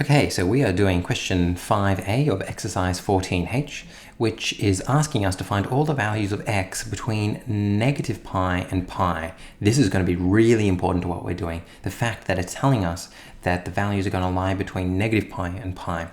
Okay, so we are doing question 5a of exercise 14h, which is asking us to find all the values of x between negative pi and pi. This is going to be really important to what we're doing. The fact that it's telling us that the values are going to lie between negative pi and pi.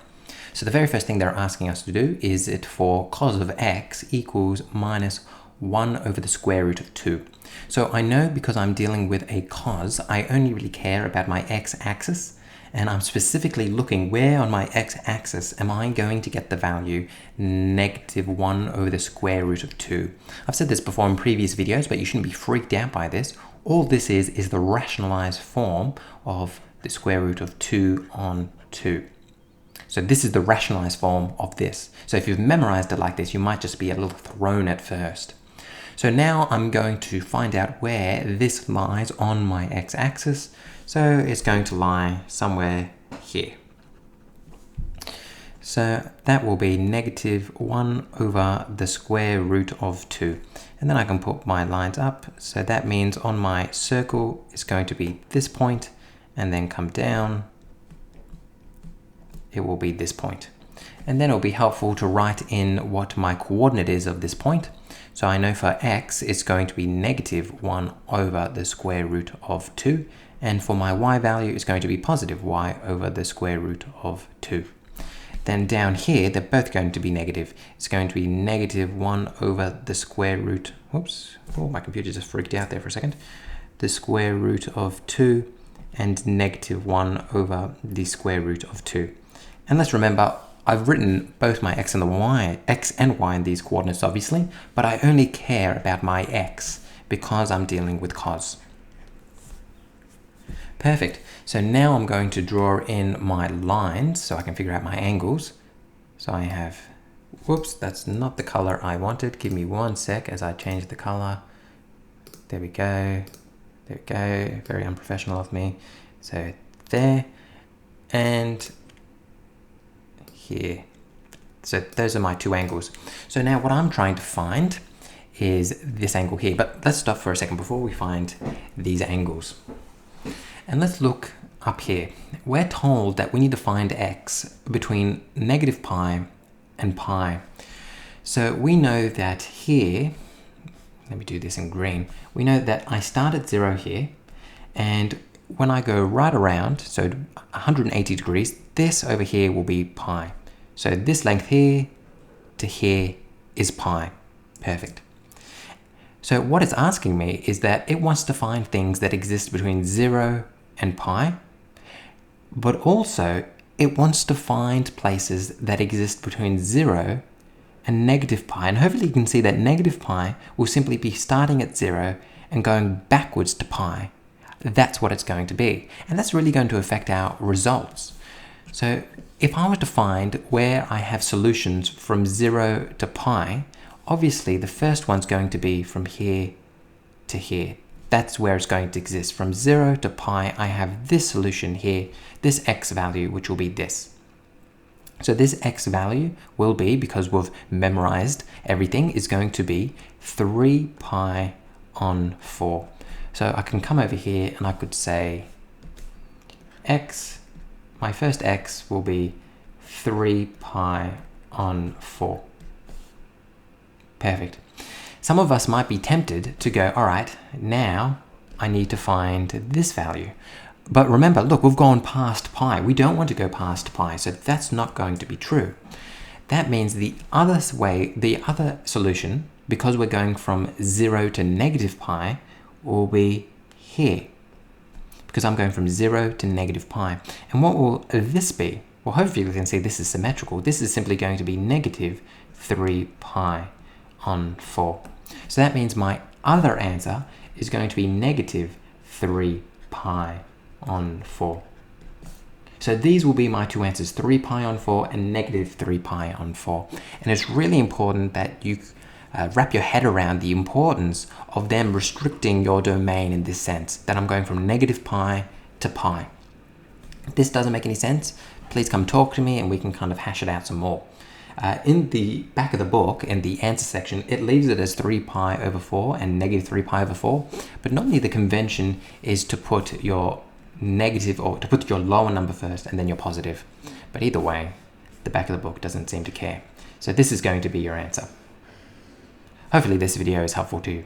So the very first thing they're asking us to do is it for cos of x equals minus 1 over the square root of 2. So I know because I'm dealing with a cos, I only really care about my x-axis. And I'm specifically looking where on my x-axis am I going to get the value negative 1 over the square root of 2. I've said this before in previous videos, but you shouldn't be freaked out by this. All this is the rationalized form of the square root of 2 on 2. So this is the rationalized form of this. So if you've memorized it like this, you might just be a little thrown at first. So now I'm going to find out where this lies on my x-axis. So it's going to lie somewhere here. So that will be negative 1 over the square root of 2. And then I can put my lines up. So that means on my circle, it's going to be this point, and then come down. It will be this point. And then it'll be helpful to write in what my coordinate is of this point. So I know for x, it's going to be negative 1 over the square root of 2. And for my y value, it's going to be positive y over the square root of 2. Then down here, they're both going to be negative. It's going to be negative 1 over the square root. Whoops. Oh, my computer just freaked out there for a second. The square root of 2 and negative 1 over the square root of 2. And let's remember, I've written both my x and y in these coordinates, obviously, but I only care about my x because I'm dealing with cos. Perfect. So now I'm going to draw in my lines so I can figure out my angles. So I have, whoops, that's not the color I wanted. Give me 1 sec as I change the color. There we go. There we go. Very unprofessional of me. So there and here. So those are my two angles. So now what I'm trying to find is this angle here. But let's stop for a second before we find these angles. And let's look up here. We're told that we need to find x between negative pi and pi. So we know that here, let me do this in green. We know that I start at 0 here, and when I go right around, so 180 degrees, this over here will be pi. So this length here to here is pi. Perfect. So what it's asking me is that it wants to find things that exist between 0 and pi, but also it wants to find places that exist between 0 and negative pi. And hopefully you can see that negative pi will simply be starting at 0 and going backwards to pi. That's what it's going to be. And that's really going to affect our results. So if I were to find where I have solutions from 0 to pi, obviously the first one's going to be from here to here. That's where it's going to exist. From 0 to pi, I have this solution here, this x value, which will be this. So this x value will be, because we've memorized everything, is going to be 3 pi on 4. So I can come over here and I could say x, my first x will be 3 pi on 4. Perfect. Some of us might be tempted to go, all right, now I need to find this value. But remember, look, we've gone past pi. We don't want to go past pi, so that's not going to be true. That means the other way, the other solution, because we're going from 0 to negative pi, will be here. Because I'm going from 0 to negative pi. And what will this be? Well, hopefully you can see this is symmetrical. This is simply going to be negative 3 pi on 4. So that means my other answer is going to be negative 3 pi on 4. So these will be my two answers, 3 pi on 4 and negative 3 pi on 4. And it's really important that you wrap your head around the importance of them restricting your domain in this sense, that I'm going from negative pi to pi. If this doesn't make any sense, please come talk to me and we can kind of hash it out some more. In the back of the book, in the answer section, it leaves it as 3 pi over 4 and negative 3 pi over 4. But normally the convention is to put your negative, or to put your lower number first and then your positive. But either way, the back of the book doesn't seem to care. So this is going to be your answer. Hopefully this video is helpful to you.